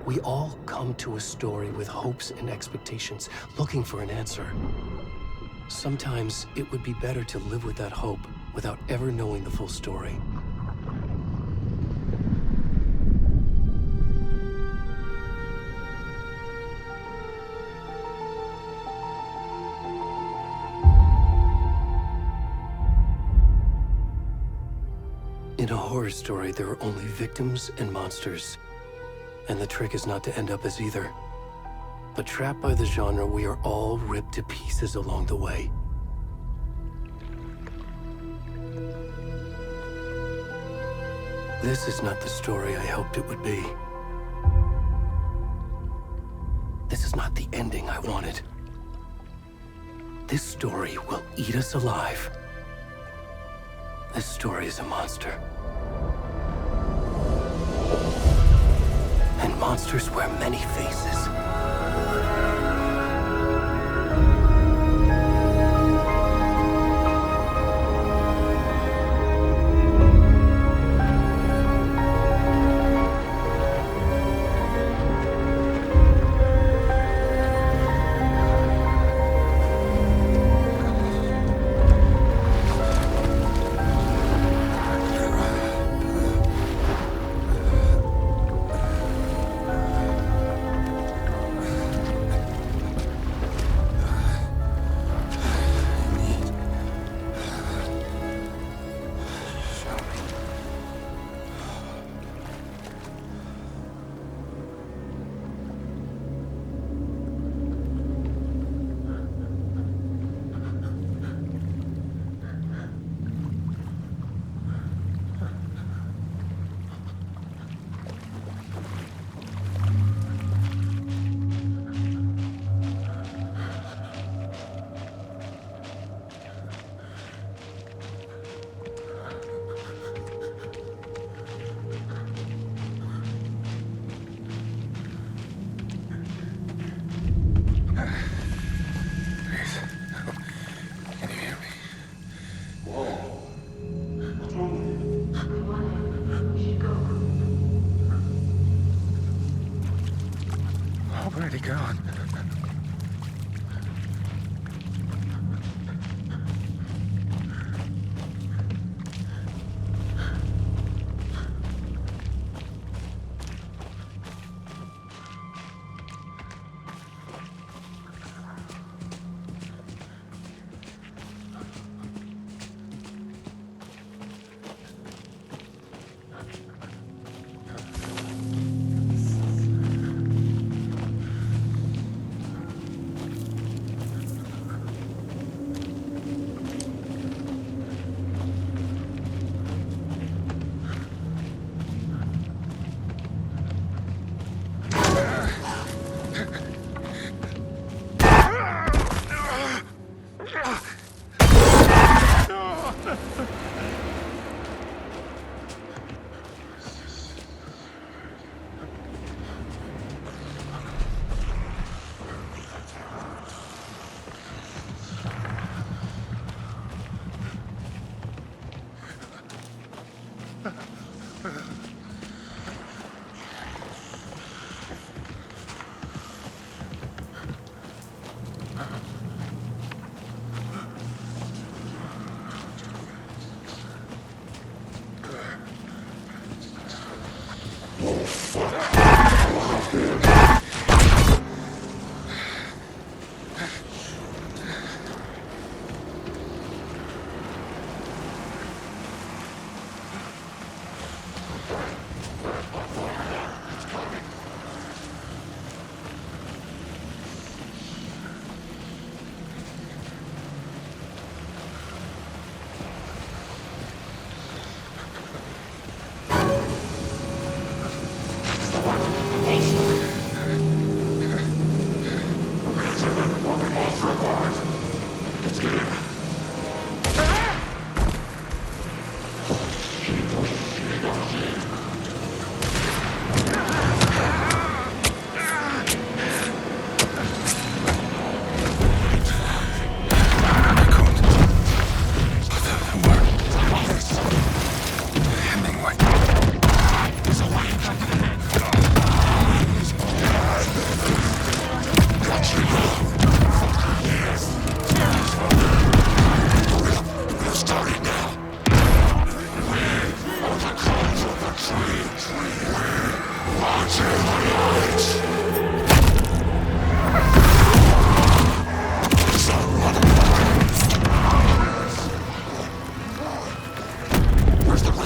We all come to a story with hopes and expectations, looking for an answer. Sometimes it would be better to live with that hope without ever knowing the full story. In a horror story, there are only victims and monsters. And the trick is not to end up as either. But trapped by the genre, we are all ripped to pieces along the way. This is not the story I hoped it would be. This is not the ending I wanted. This story will eat us alive. This story is a monster. And monsters wear many faces.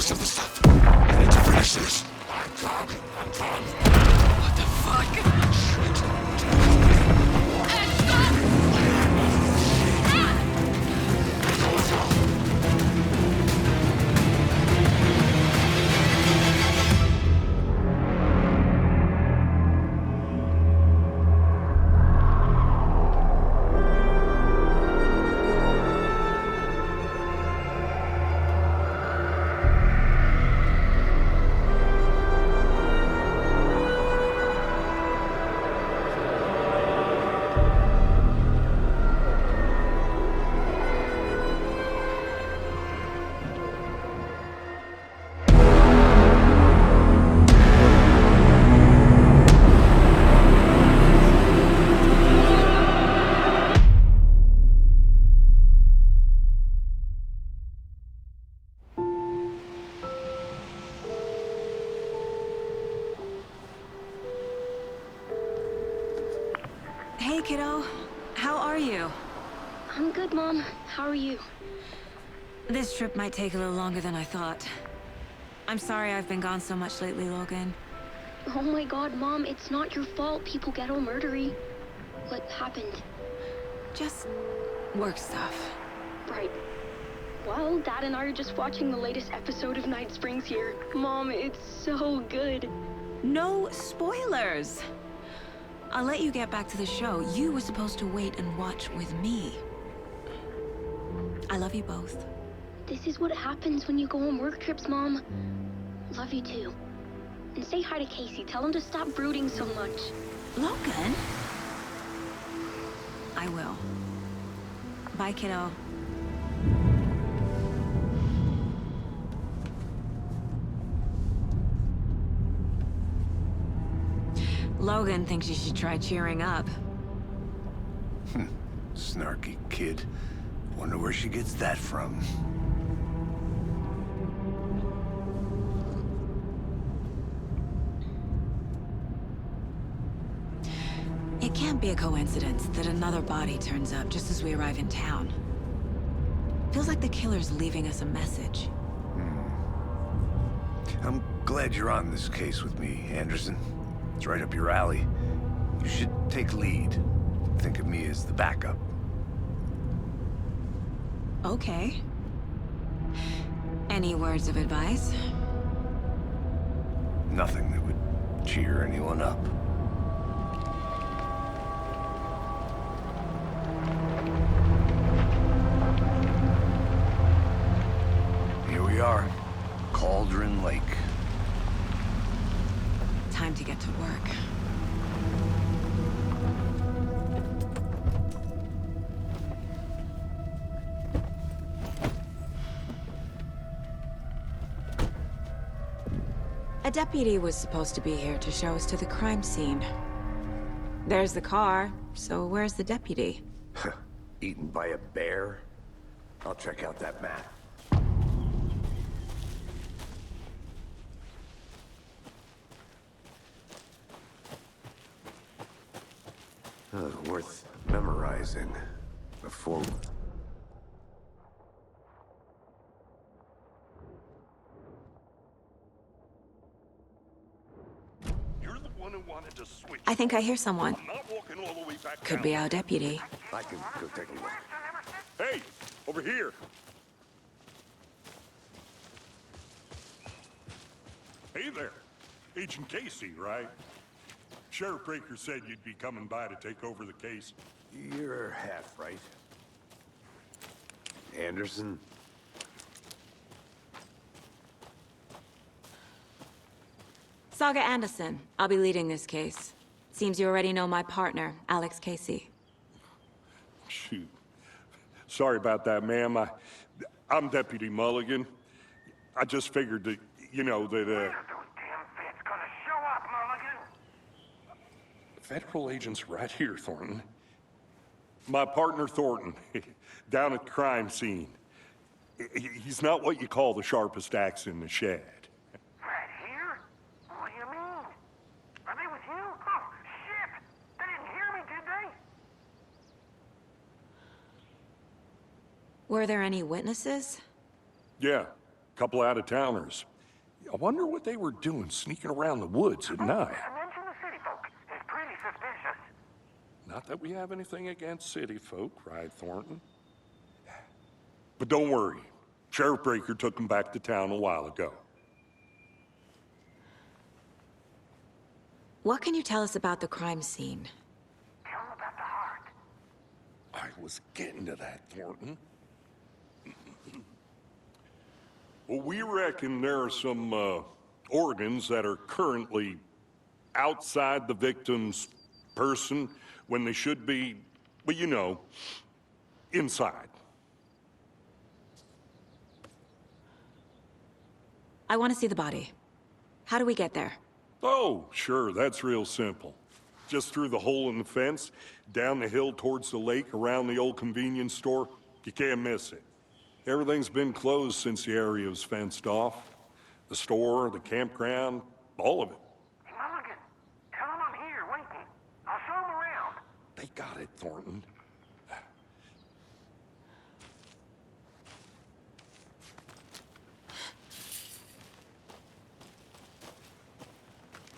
rest of the stuff. I need to finish this. What the fuck? Hey, kiddo. How are you? I'm good, Mom. How are you? This trip might take a little longer than I thought. I'm sorry I've been gone so much lately, Logan. Oh my god, Mom, it's not your fault people get all murdery. What happened? Just work stuff. Right. Well, Dad and I are just watching the latest episode of Night Springs here. Mom, it's so good. No spoilers! I'll let you get back to the show. You were supposed to wait and watch with me. I love you both. This is what happens when you go on work trips, Mom. Love you too. And say hi to Casey. Tell him to stop brooding so much. Logan? I will. Bye, kiddo. Logan thinks you should try cheering up. Snarky kid. Wonder where she gets that from. It can't be a coincidence that another body turns up just as we arrive in town. Feels like the killer's leaving us a message. I'm glad you're on this case with me, Anderson. It's right up your alley. You should take lead. Think of me as the backup. Okay. Any words of advice? Nothing that would cheer anyone up. Here we are. Cauldron Lake. Time to get to work. A deputy was supposed to be here to show us to the crime scene. There's the car, so where's the deputy? Eaten by a bear? I'll check out that map. Worth memorizing before... You're the one who wanted to switch. I think I hear someone. I'm not walking all the way back Could down. be our deputy. I can go take a look. Hey, over here. Hey there. Agent Casey, right? Sheriff Breaker said you'd be coming by to take over the case. You're half right. Anderson? Saga Anderson. I'll be leading this case. Seems you already know my partner, Alex Casey. Shoot. Sorry about that, ma'am. I'm Deputy Mulligan. I just figured that, you know, that, Those damn feds gonna show up, Mulligan. Federal agent's right here, Thornton. My partner, Thornton, down at the crime scene. He's not what you call the sharpest axe in the shed. Right here? What do you mean? Are they with you? Oh, shit! They didn't hear me, did they? Were there any witnesses? Yeah, Couple out-of-towners. I wonder what they were doing sneaking around the woods at night. Mention the city folk. It's pretty suspicious. Not that we have anything against city folk, right, Thornton? But don't worry. Sheriff Breaker took them back to town a while ago. What can you tell us about the crime scene? Tell 'em about the heart. I was getting to that, Thornton. Well, we reckon there are some organs that are currently outside the victim's person when they should be, well, you know, inside. I want to see the body. How do we get there? Oh, sure, that's real simple. Just through the hole in the fence, down the hill towards the lake, around the old convenience store. You can't miss it. Everything's been closed since the area was fenced off. The store, the campground, all of it. Hey, Mulligan, tell 'em I'm here waiting. I'll show 'em around. They got it, Thornton.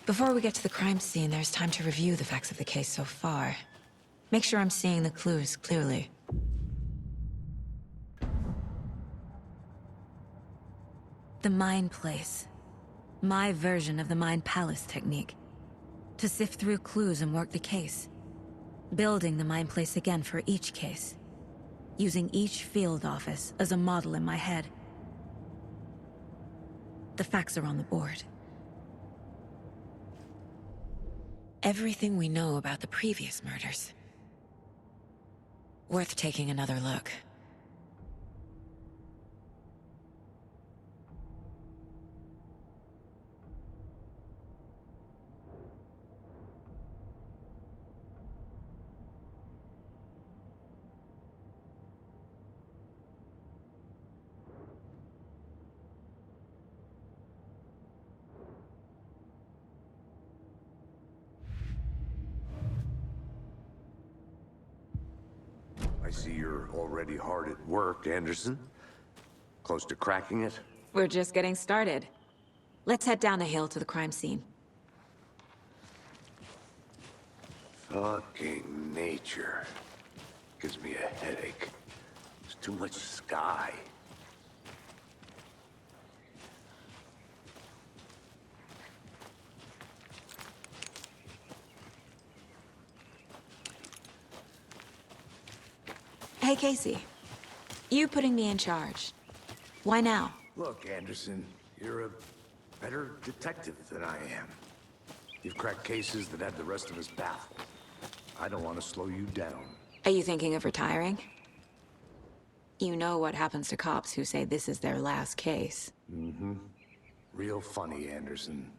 Before we get to the crime scene, there's time to review the facts of the case so far. Make sure I'm seeing the clues clearly. The Mind Place. My version of the Mind Palace technique. To sift through clues and work the case. Building the Mind Place again for each case. Using each field office as a model in my head. The facts are on the board. Everything we know about the previous murders. Worth taking another look. I see you're already hard at work, Anderson. Close to cracking it? We're just getting started. Let's head down the hill to the crime scene. Fucking nature. Gives me a headache. There's too much sky. Hey, Casey. You putting me in charge. Why now? Look, Anderson, you're a better detective than I am. You've cracked cases that have the rest of us baffled. I don't want to slow you down. Are you thinking of retiring? You know what happens to cops who say this is their last case. Mm-hmm. Real funny, Anderson.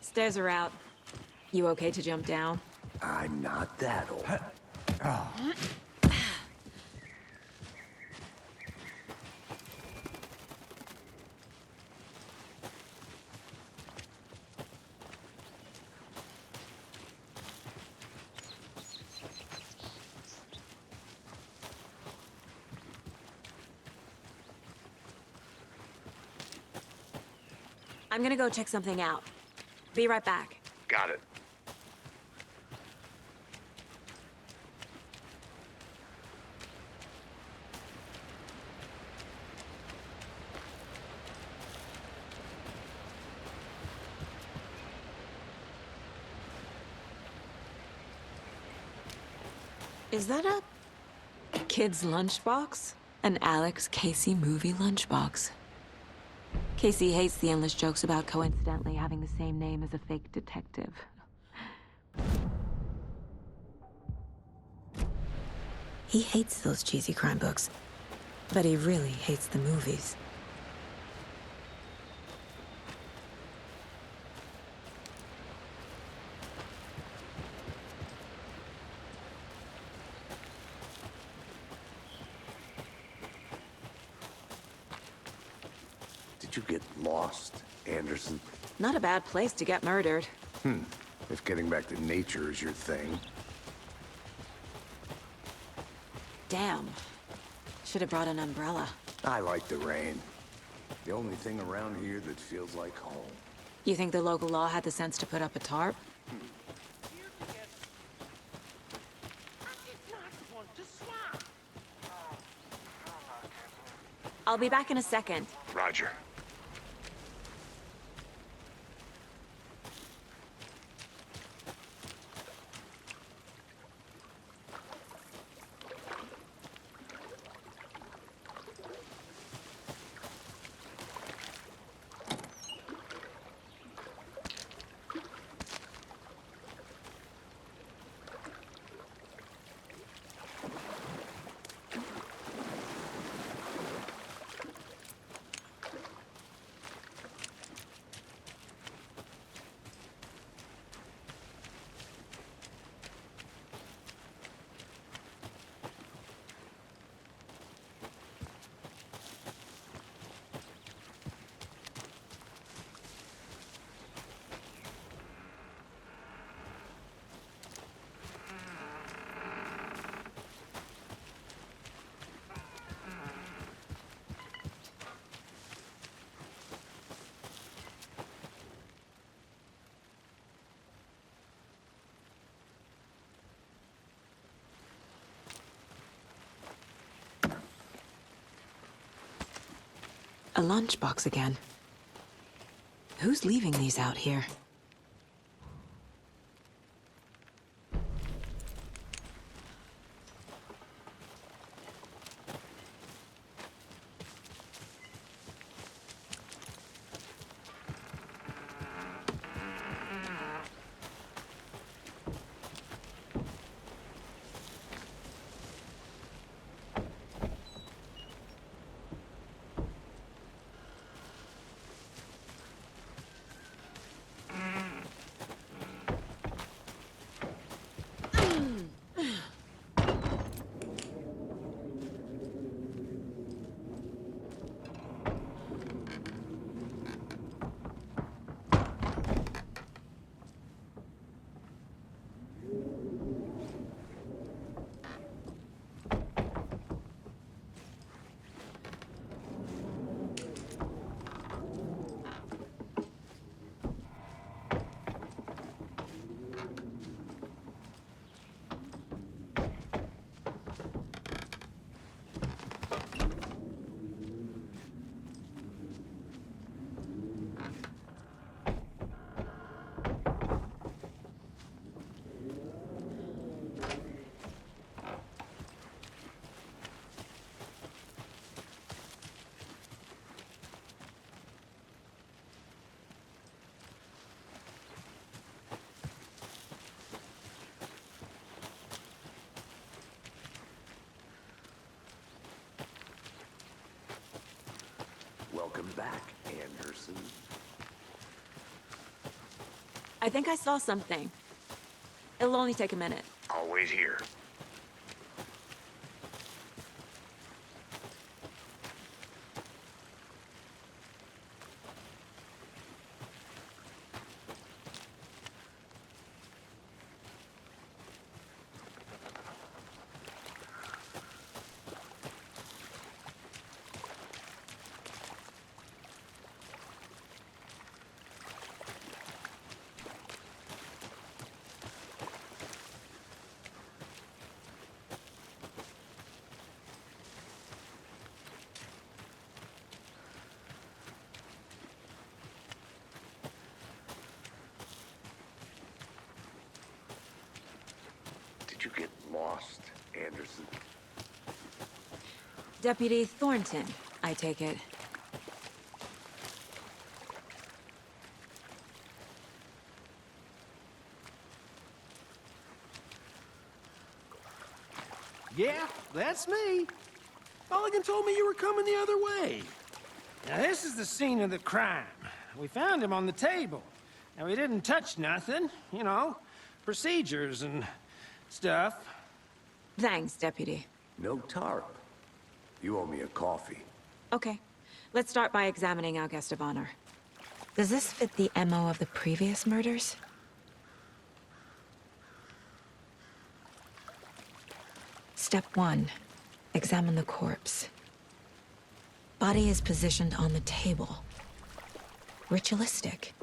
Stairs are out. You okay to jump down? I'm not that old. I'm gonna go check something out. Be right back. Got it. Is that a kid's lunchbox? An Alex Casey movie lunchbox. Casey hates the endless jokes about coincidentally having the same name as a fake detective. He hates those cheesy crime books, but he really hates the movies. Did you get lost, Anderson? Not a bad place to get murdered. If getting back to nature is your thing. Damn. Should have brought an umbrella. I like the rain. The only thing around here that feels like home. You think the local law had the sense to put up a tarp? I'll be back in a second. Roger. A lunchbox again. Who's leaving these out here? Welcome back, Anderson. I think I saw something. It'll only take a minute. I'll wait here. Did you get lost, Anderson? Deputy Thornton, I take it. Yeah, that's me. Mulligan told me you were coming the other way. Now, this is the scene of the crime. We found him on the table. And we didn't touch nothing, you know, procedures and stuff. Thanks, Deputy. No tarp. You owe me a coffee. Okay. Let's start by examining our guest of honor. Does this fit the MO of the previous murders? Step 1. Examine the corpse. Body is positioned on the table. Ritualistic.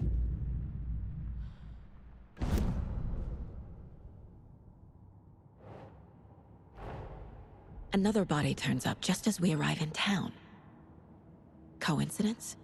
Another body turns up just as we arrive in town. Coincidence?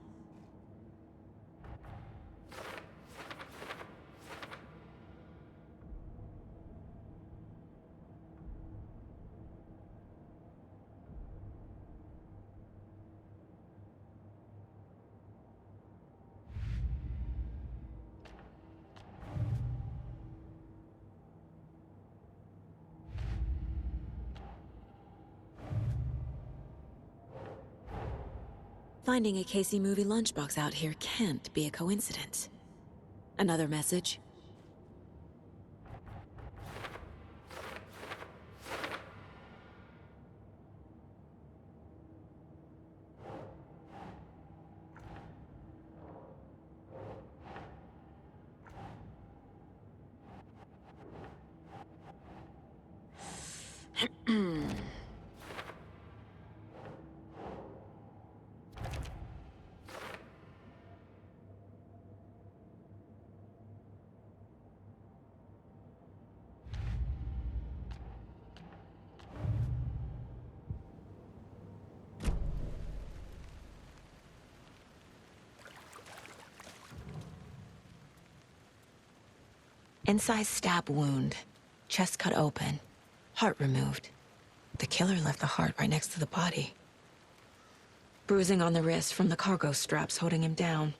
Finding a Casey movie lunchbox out here can't be a coincidence. Another message? Incised stab wound. Chest cut open. Heart removed. The killer left the heart right next to the body. Bruising on the wrist from the cargo straps holding him down.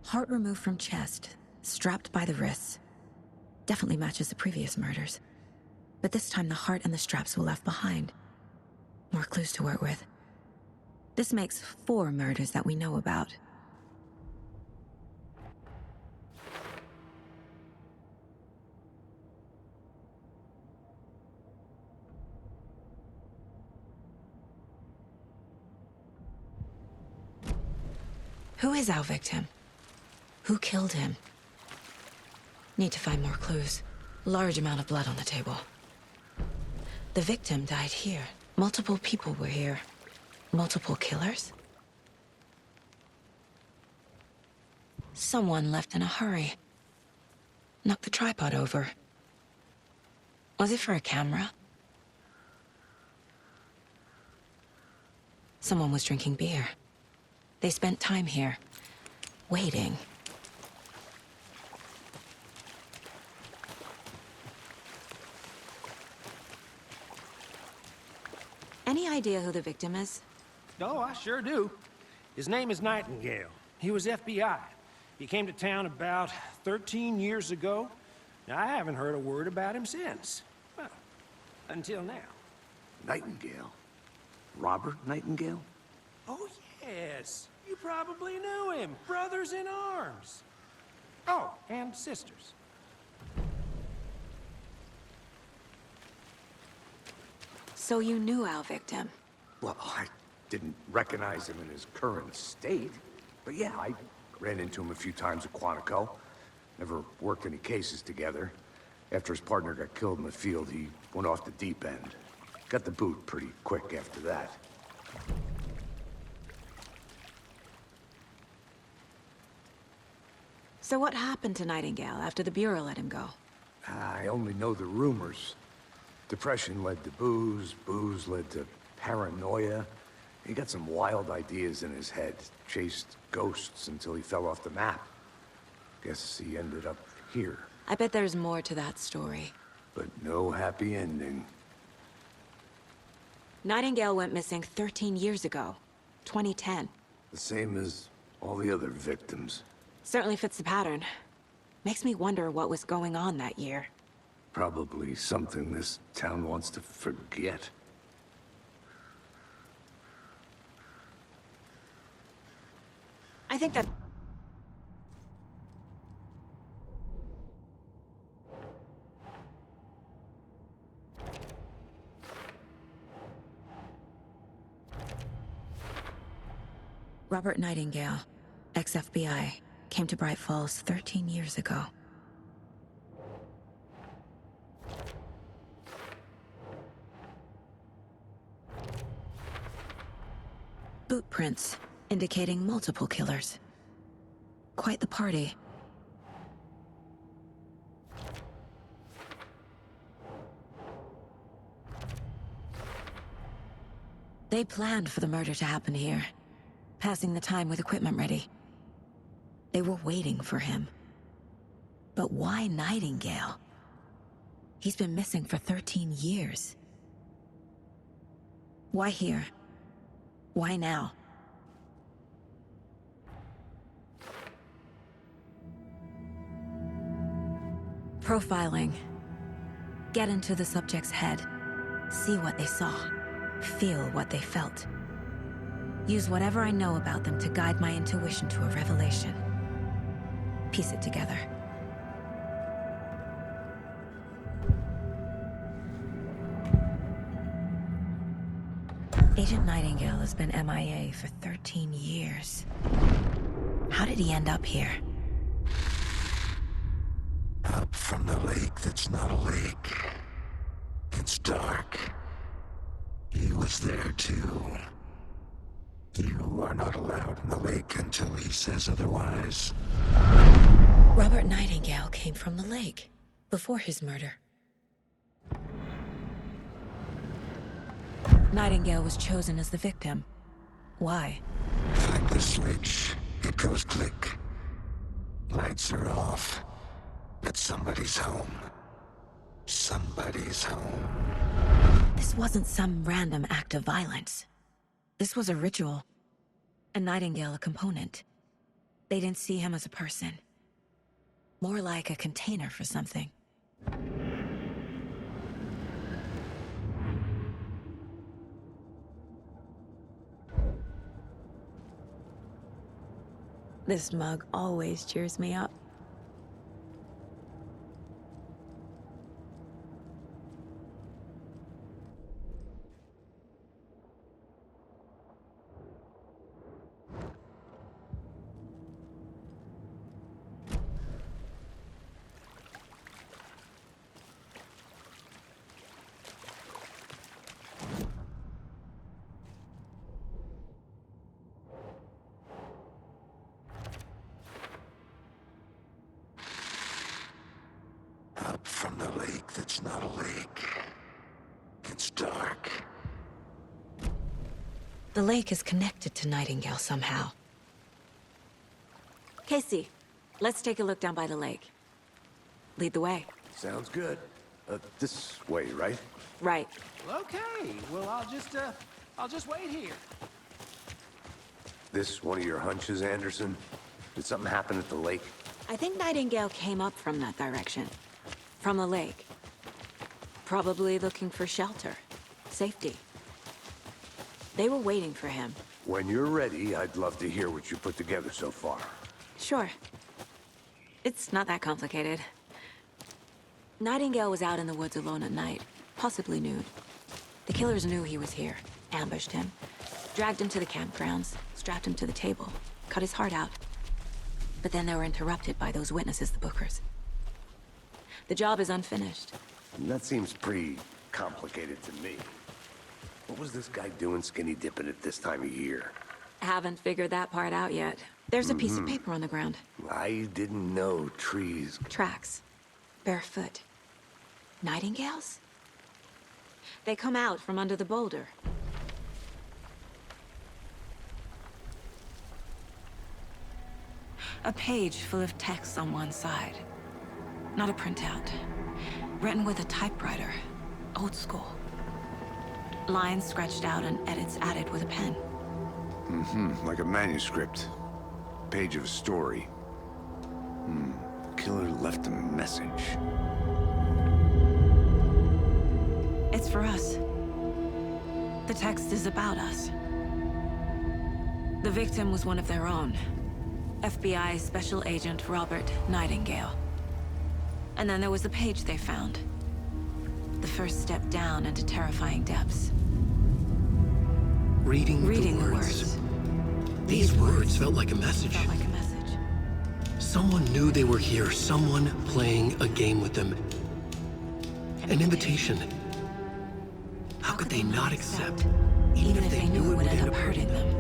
Heart removed from chest, strapped by the wrists. Definitely matches the previous murders. But this time the heart and the straps were left behind. More clues to work with. This makes 4 murders that we know about. Who is our victim? Who killed him? Need to find more clues. Large amount of blood on the table. The victim died here. Multiple people were here. Multiple killers? Someone left in a hurry. Knocked the tripod over. Was it for a camera? Someone was drinking beer. They spent time here, waiting. Any idea who the victim is? Oh, I sure do. His name is Nightingale. He was FBI. He came to town about 13 years ago. Now, I haven't heard a word about him since. Well, until now. Nightingale? Robert Nightingale? Oh, yes. You probably knew him. Brothers in arms. Oh, and sisters. So you knew our victim? Well, I didn't recognize him in his current state. But yeah, I ran into him a few times at Quantico. Never worked any cases together. After his partner got killed in the field, he went off the deep end. Got the boot pretty quick after that. So what happened to Nightingale after the Bureau let him go? I only know the rumors. Depression led to booze, booze led to paranoia. He got some wild ideas in his head, chased ghosts until he fell off the map. Guess he ended up here. I bet there's more to that story. But no happy ending. Nightingale went missing 13 years ago, 2010. The same as all the other victims. Certainly fits the pattern. Makes me wonder what was going on that year. Probably something this town wants to forget. I think that... Robert Nightingale, ex-FBI, came to Bright Falls 13 years ago. Boot prints, indicating multiple killers. Quite the party. They planned for the murder to happen here, passing the time with equipment ready. They were waiting for him. But why Nightingale? He's been missing for 13 years. Why here? Why now? Profiling. Get into the subject's head. See what they saw. Feel what they felt. Use whatever I know about them to guide my intuition to a revelation. Piece it together. Agent Nightingale has been MIA for 13 years. How did he end up here? Up from the lake that's not a lake. It's dark. He was there too. You are not allowed in the lake until he says otherwise. Robert Nightingale came from the lake, before his murder. Nightingale was chosen as the victim. Why? Find the switch. It goes click. Lights are off. But somebody's home. Somebody's home. This wasn't some random act of violence. This was a ritual. And Nightingale a component. They didn't see him as a person. More like a container for something. This mug always cheers me up. Up from the lake that's not a lake. It's dark. The lake is connected to Nightingale somehow. Casey, let's take a look down by the lake. Lead the way. Sounds good. This way, right? Right. Okay, well, I'll just wait here. This one of your hunches, Anderson? Did something happen at the lake? I think Nightingale came up from that direction. From the lake. Probably looking for shelter. Safety. They were waiting for him. When you're ready, I'd love to hear what you put together so far. Sure. It's not that complicated. Nightingale was out in the woods alone at night, possibly nude. The killers knew he was here, ambushed him, dragged him to the campgrounds, strapped him to the table, cut his heart out. But then they were interrupted by those witnesses, the Bookers. The job is unfinished. That seems pretty complicated to me. What was this guy doing skinny dipping at this time of year? Haven't figured that part out yet. There's a piece of paper on the ground. I didn't know trees... Tracks. Barefoot. Nightingales? They come out from under the boulder. A page full of text on one side. Not a printout. Written with a typewriter. Old school. Lines scratched out and edits added with a pen. Like a manuscript. Page of a story. Killer left a message. It's for us. The text is about us. The victim was one of their own. FBI Special Agent Robert Nightingale. And then there was the page they found. The first step down into terrifying depths. Reading The the words. These words felt like a message. Felt like a message. Someone knew they were here, someone playing a game with them. An invitation. How could they not accept, even if they knew it would end up hurting them?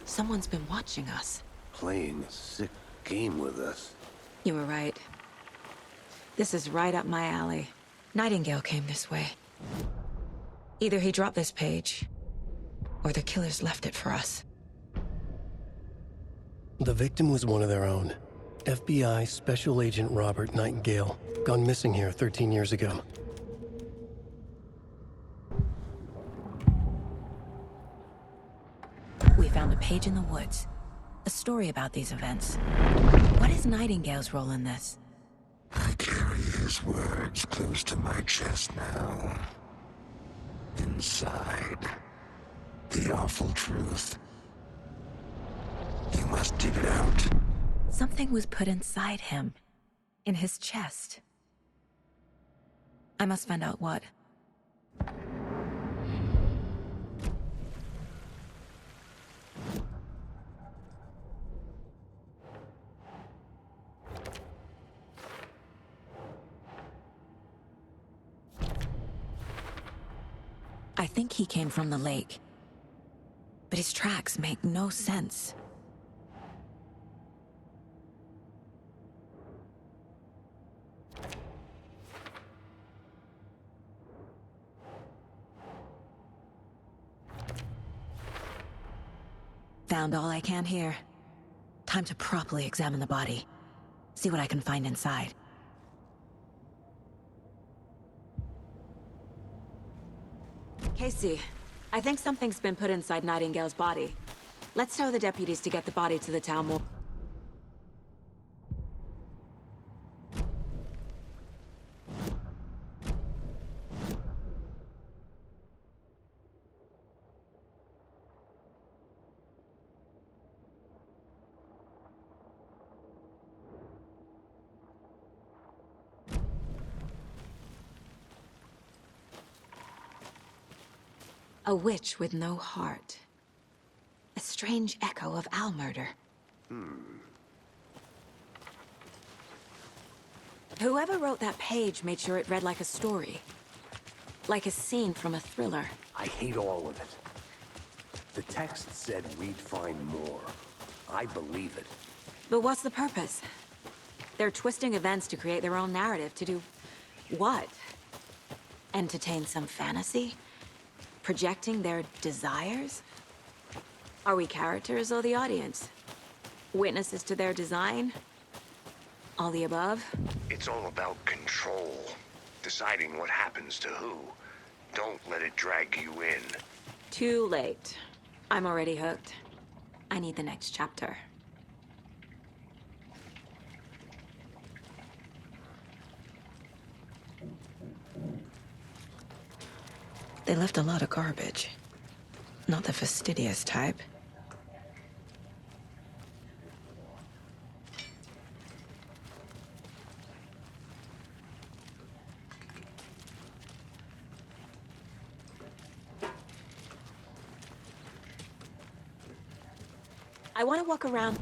Someone's been watching us. Playing a sick game with us. You were right. This is right up my alley. Nightingale came this way. Either he dropped this page, or the killers left it for us. The victim was one of their own. FBI Special Agent Robert Nightingale, gone missing here 13 years ago. We found a page in the woods. A story about these events. What is Nightingale's role in this? I carry his words close to my chest now. Inside, the awful truth. You must dig it out. Something was put inside him. In his chest. I must find out what. I think he came from the lake. But his tracks make no sense. Found all I can here. Time to properly examine the body. See what I can find inside. Casey, I think something's been put inside Nightingale's body. Let's tell the deputies to get the body to the town morgue. A witch with no heart. A strange echo of Al murder. Whoever wrote that page made sure it read like a story. Like a scene from a thriller. I hate all of it. The text said we'd find more. I believe it. But what's the purpose? They're twisting events to create their own narrative. To do what? Entertain some fantasy? Projecting their desires? Are we characters or the audience? Witnesses to their design? All the above? It's all about control. Deciding what happens to who. Don't let it drag you in. Too late. I'm already hooked. I need the next chapter. They left a lot of garbage. Not the fastidious type. I want to walk around.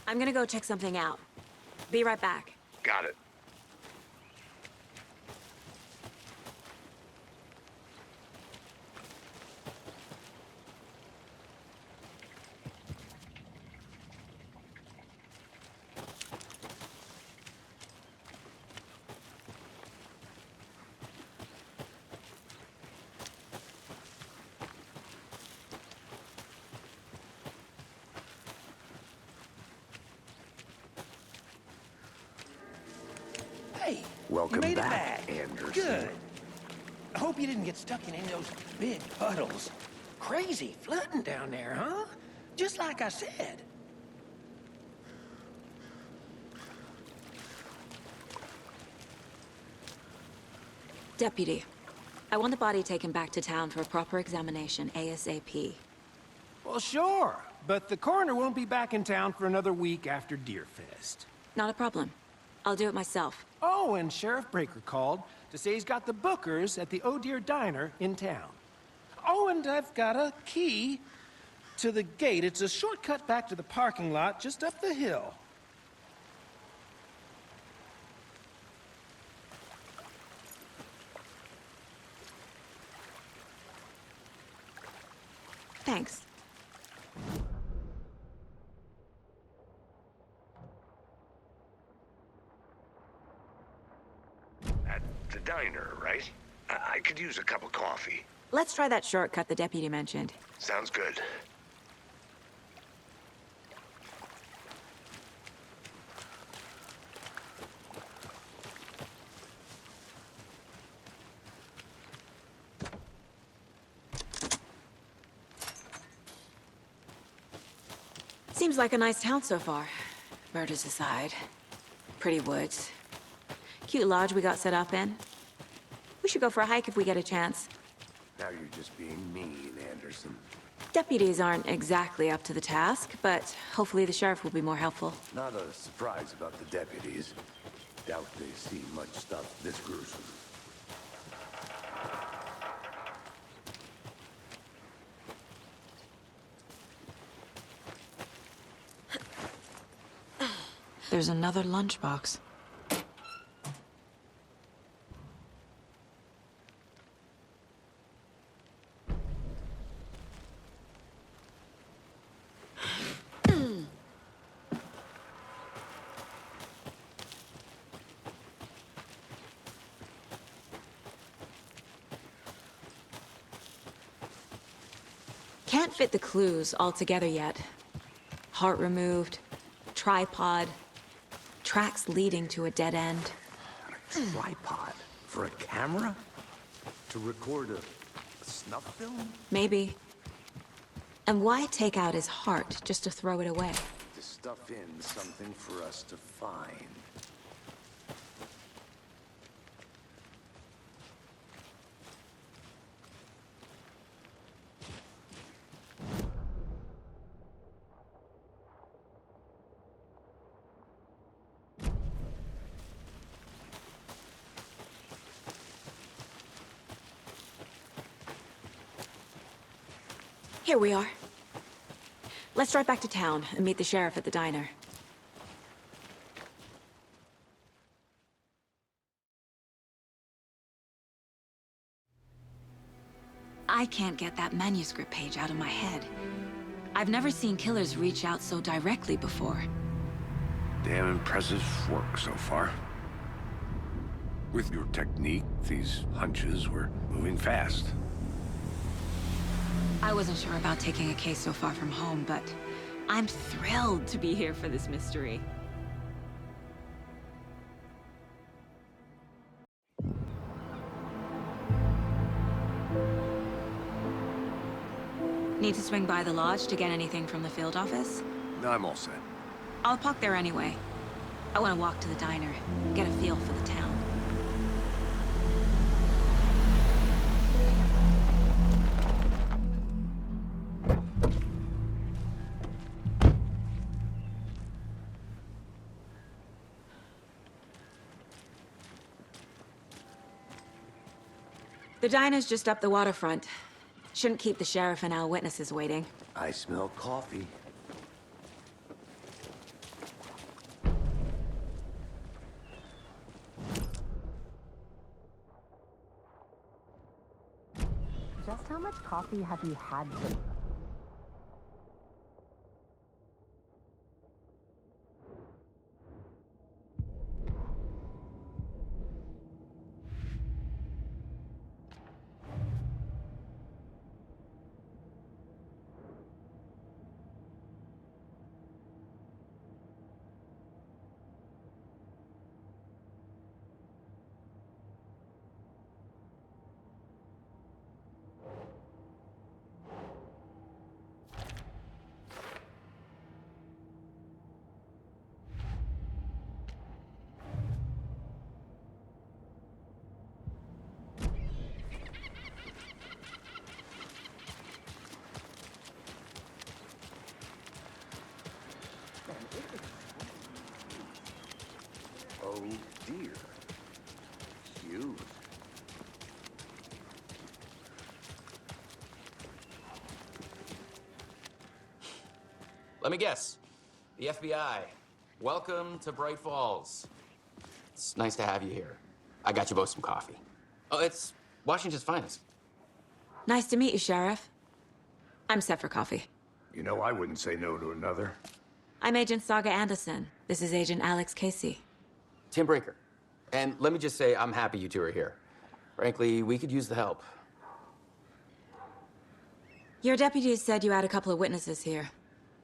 I'm gonna go check something out. Be right back. Got it. Welcome You made back, it back. Anderson. Good. I hope you didn't get stuck in any of those big puddles. Crazy flooding down there, huh? Just like I said. Deputy, I want the body taken back to town for a proper examination ASAP. Well, sure. But the coroner won't be back in town for another week after Deerfest. Not a problem. I'll do it myself. Oh, and Sheriff Breaker called to say he's got the Bookers at the Oh Deer Diner in town. Oh, and I've got a key to the gate. It's a shortcut back to the parking lot just up the hill. Thanks. At the diner, right? I could use a cup of coffee. Let's try that shortcut the deputy mentioned. Sounds good. Seems like a nice town so far. Murders aside. Pretty woods. Cute lodge we got set up in. We should go for a hike if we get a chance. Now you're just being mean, Anderson. Deputies aren't exactly up to the task, but hopefully the sheriff will be more helpful. Not a surprise about the deputies. Doubt they see much stuff this gruesome. There's another lunchbox. Can't fit the clues all together yet. Heart removed, tripod, tracks leading to a dead end. A tripod? For a camera? To record a snuff film? Maybe. And why take out his heart just to throw it away? To stuff in something for us to find. Here we are. Let's drive back to town and meet the sheriff at the diner. I can't get that manuscript page out of my head. I've never seen killers reach out so directly before. Damn impressive work so far. With your technique, these hunches were moving fast. I wasn't sure about taking a case so far from home, but I'm thrilled to be here for this mystery. Need to swing by the lodge to get anything from the field office? No, I'm all set. I'll park there anyway. I want to walk to the diner, get a feel for the town. The diner's just up the waterfront. Shouldn't keep the sheriff and our witnesses waiting. I smell coffee. Just how much coffee have you had today? deer. Cute. Let me guess. The FBI. Welcome to Bright Falls. It's nice to have you here. I got you both some coffee. Oh, it's Washington's finest. Nice to meet you, Sheriff. I'm set for coffee. You know, I wouldn't say no to another. I'm Agent Saga Anderson. This is Agent Alex Casey. Tim Breaker. And let me just say, I'm happy you two are here. Frankly, we could use the help. Your deputies said you had a couple of witnesses here.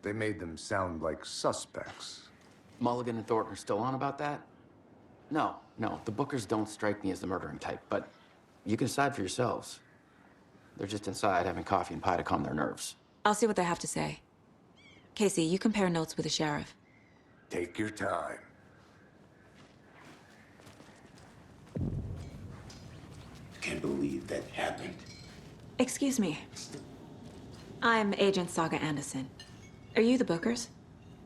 They made them sound like suspects. Mulligan and Thornton are still on about that? No, the Bookers don't strike me as the murdering type, but you can decide for yourselves. They're just inside having coffee and pie to calm their nerves. I'll see what they have to say. Casey, you compare notes with the sheriff. Take your time. Can't believe that happened. Excuse me. I'm Agent Saga Anderson. Are you the Bookers?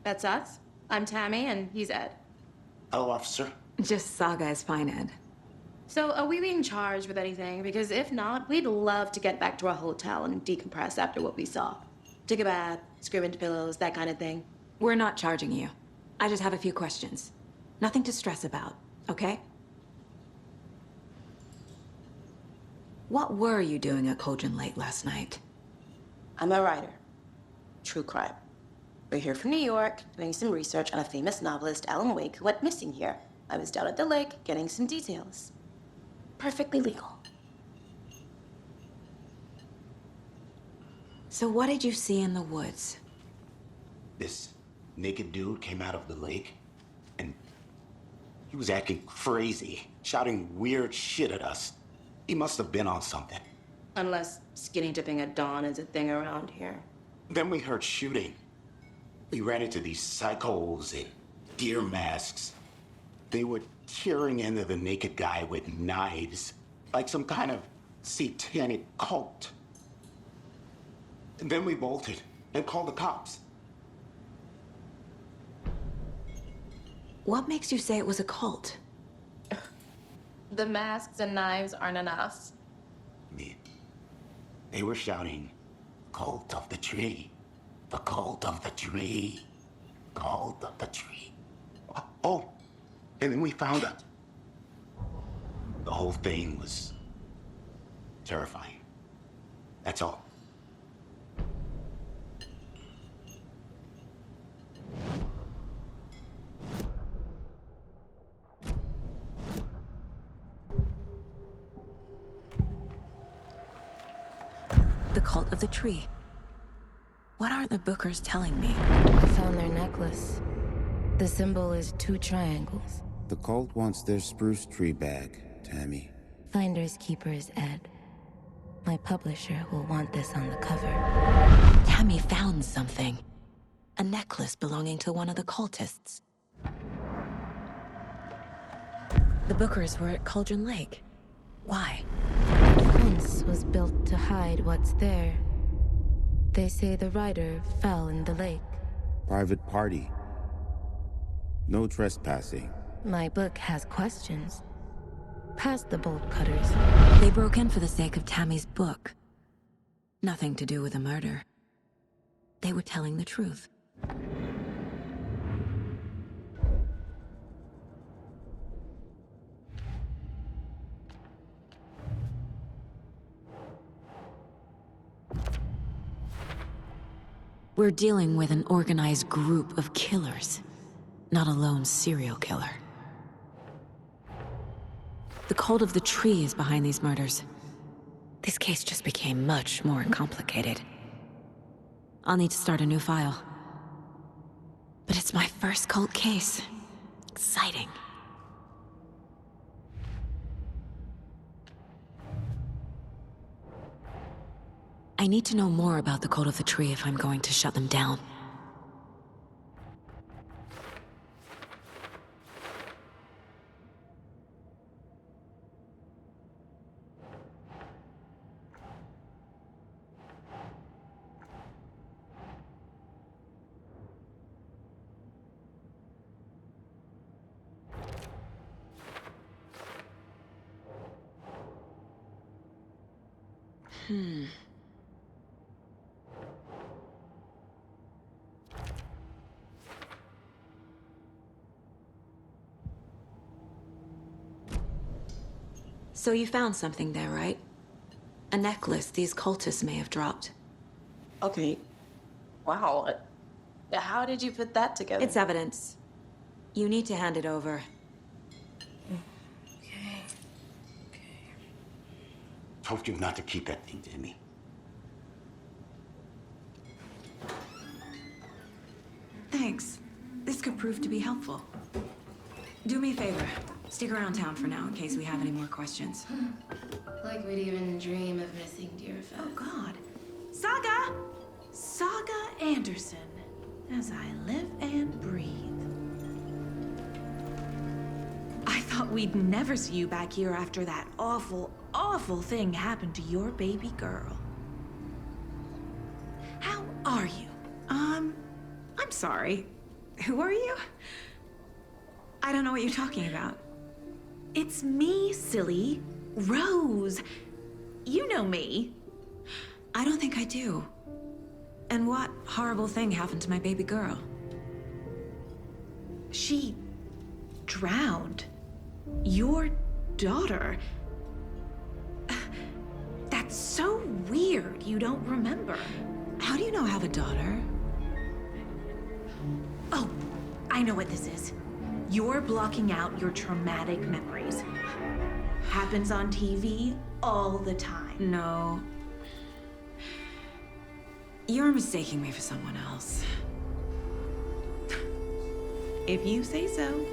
That's us. I'm Tammy, and he's Ed. Hello, officer. Just Saga is fine, Ed. So, are we being charged with anything? Because if not, we'd love to get back to our hotel and decompress after what we saw. Take a bath, scream into pillows, that kind of thing. We're not charging you. I just have a few questions. Nothing to stress about, okay? What were you doing at Cauldron Lake last night? I'm a writer. True crime. We're here from New York, doing some research on a famous novelist, Alan Wake, who went missing here. I was down at the lake, getting some details. Perfectly legal. So what did you see in the woods? This naked dude came out of the lake, and he was acting crazy, shouting weird shit at us. He must have been on something. Unless skinny dipping at dawn is a thing around here. Then we heard shooting. We ran into these psychos in deer masks. They were tearing into the naked guy with knives, like some kind of satanic cult. And then we bolted and called the cops. What makes you say it was a cult? The masks and knives aren't enough. They were shouting, "Cult of the tree, the cult of the tree, cult of the tree." Oh, and then we found out. The whole thing was terrifying. That's all. The cult of the tree. What are the Bookers telling me? I found their necklace. The symbol is 2 triangles. The cult wants their spruce tree back, Tammy. Finders keepers, Ed. My publisher will want this on the cover. Tammy found something. A necklace belonging to one of the cultists. The Bookers were at Cauldron Lake. Why? The fence was built to hide what's there. They say the writer fell in the lake. Private party. No trespassing. My book has questions. Past the bolt cutters. They broke in for the sake of Tammy's book. Nothing to do with a murder. They were telling the truth. We're dealing with an organized group of killers, not a lone serial killer. The cult of the tree is behind these murders. This case just became much more complicated. I'll need to start a new file. But it's my first cult case. Exciting. I need to know more about the cult of the tree if I'm going to shut them down. So you found something there, right? A necklace these cultists may have dropped. Okay. Wow. How did you put that together? It's evidence. You need to hand it over. Told you not to keep that thing, Timmy. Thanks. This could prove to be helpful. Do me a favor. Stick around town for now in case we have any more questions. Like we'd even dream of missing Deerfest. Oh, God. Saga! Saga Anderson. As I live and breathe. I thought we'd never see you back here after that awful, awful thing happened to your baby girl. How are you? I'm sorry. Who are you? I don't know what you're talking about. It's me, silly. Rose. You know me. I don't think I do. And what horrible thing happened to my baby girl? She drowned. Your daughter. That's so weird you don't remember. How do you know I have a daughter? Oh, I know what this is. You're blocking out your traumatic memories. Happens on TV all the time. No. You're mistaking me for someone else. If you say so.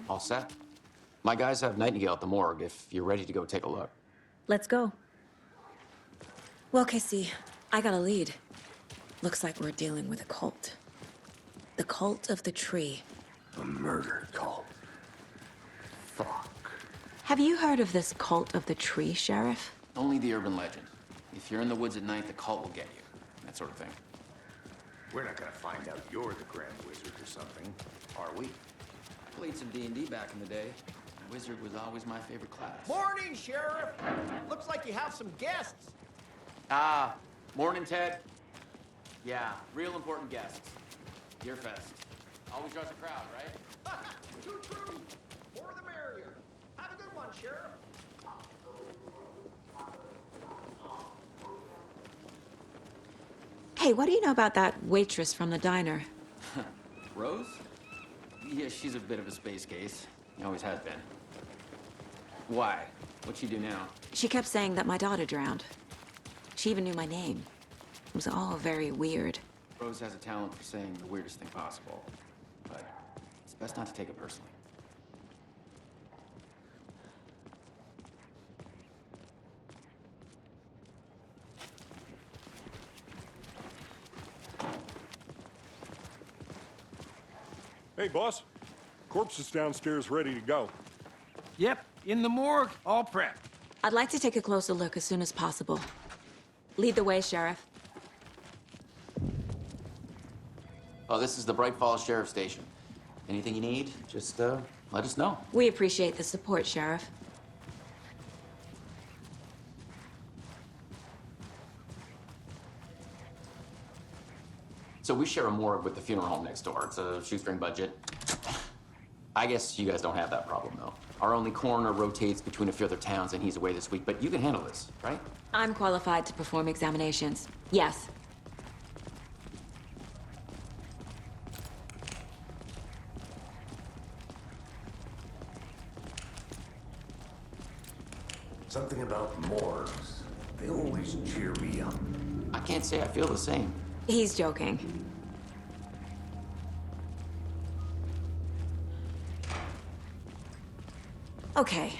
All set? My guys have Nightingale at the morgue if you're ready to go take a look. Let's go. Well, Casey, I got a lead. Looks like we're dealing with a cult. The cult of the tree. A murder cult. Fuck. Have you heard of this cult of the tree, Sheriff? Only the urban legend. If you're in the woods at night, the cult will get you. That sort of thing. We're not gonna find out you're the Grand Wizard or something, are we? Played some D&D back in the day. Wizard was always my favorite class. Morning, Sheriff. Looks like you have some guests. Ah, morning, Ted. Yeah, real important guests. Deerfest. Always draws a crowd, right? Too true. More the merrier. Have a good one, Sheriff. Hey, what do you know about that waitress from the diner? Rose? Yeah, she's a bit of a space case. Always has been. Why? What'd she do now? She kept saying that my daughter drowned. She even knew my name. It was all very weird. Rose has a talent for saying the weirdest thing possible. But it's best not to take it personally. Hey, boss. Corpse is downstairs ready to go. Yep, in the morgue, all prepped. I'd like to take a closer look as soon as possible. Lead the way, Sheriff. Oh, this is the Bright Falls Sheriff Station. Anything you need, just let us know. We appreciate the support, Sheriff. So we share a morgue with the funeral home next door. It's a shoestring budget. I guess you guys don't have that problem, though. Our only coroner rotates between a few other towns, and he's away this week, but you can handle this, right? I'm qualified to perform examinations. Yes. Something about morgues. They always cheer me up. I can't say I feel the same. He's joking. Okay.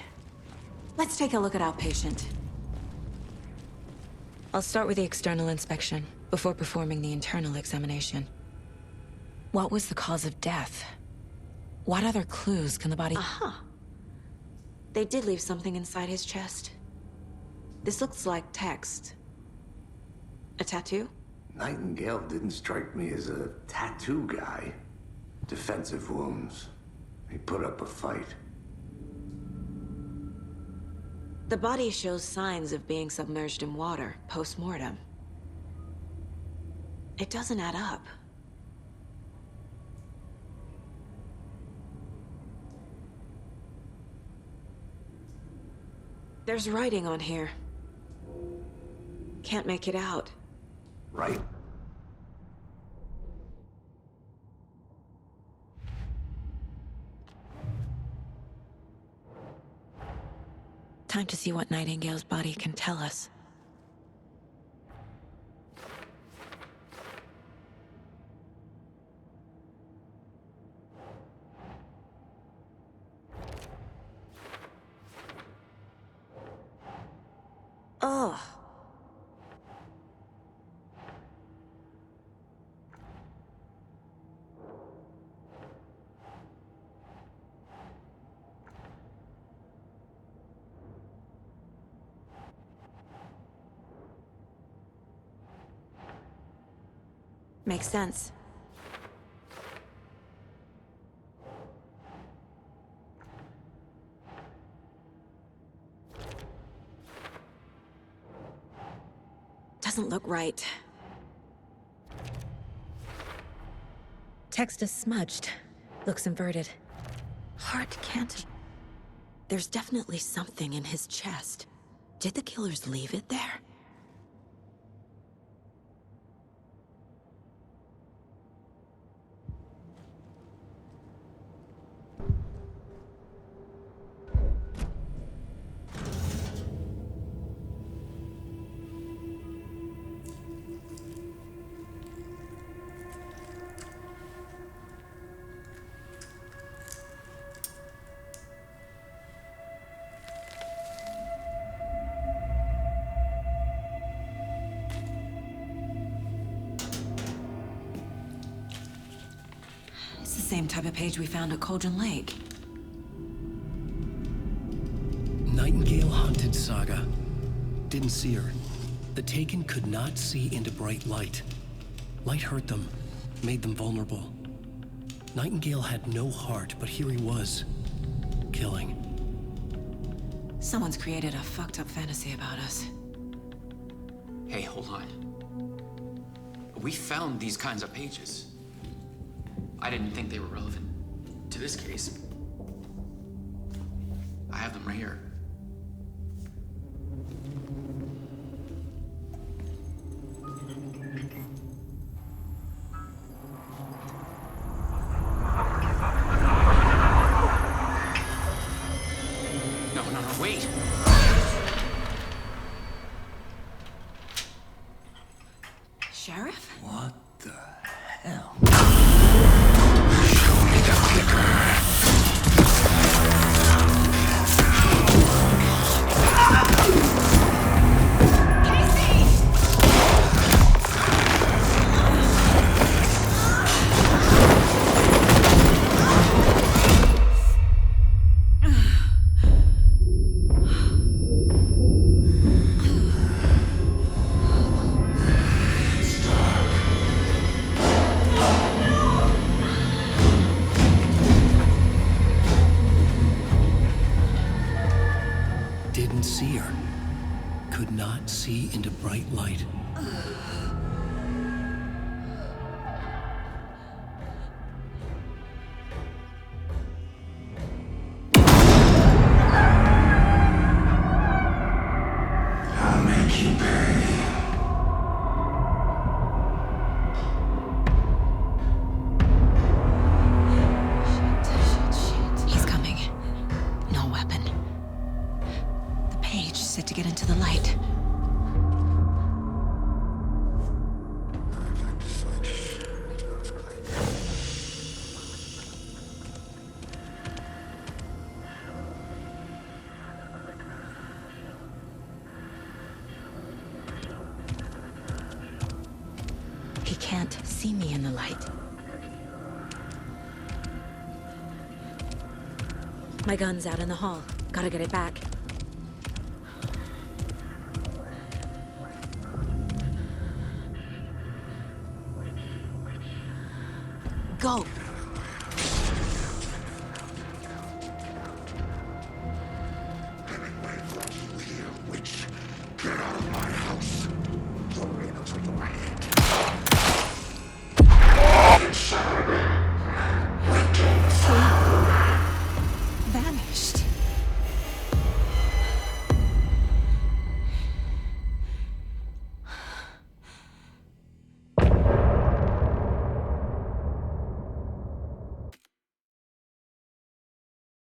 Let's take a look at outpatient. I'll start with the external inspection, before performing the internal examination. What was the cause of death? What other clues can the body... Aha! They did leave something inside his chest. This looks like text. A tattoo? Nightingale didn't strike me as a tattoo guy. Defensive wounds. He put up a fight. The body shows signs of being submerged in water, post-mortem. It doesn't add up. There's writing on here. Can't make it out. Right? Time to see what Nightingale's body can tell us. Ugh. Makes sense. Doesn't look right. Text is smudged. Looks inverted. Heart can't... There's definitely something in his chest. Did the killers leave it there? Same type of page we found at Cauldron Lake. Nightingale hunted Saga. Didn't see her. The Taken could not see into bright light. Light hurt them, made them vulnerable. Nightingale had no heart, but here he was, killing. Someone's created a fucked up fantasy about us. Hey, hold on. We found these kinds of pages. I didn't think they were relevant to this case. I have them right here. No, wait! Sheriff? What the hell? Didn't see her. Could not see into bright light. I'll make you pay. He's coming. No weapon. The page set to get into the light. can't see me in the light. My gun's out in the hall. Gotta get it back. Go! Get out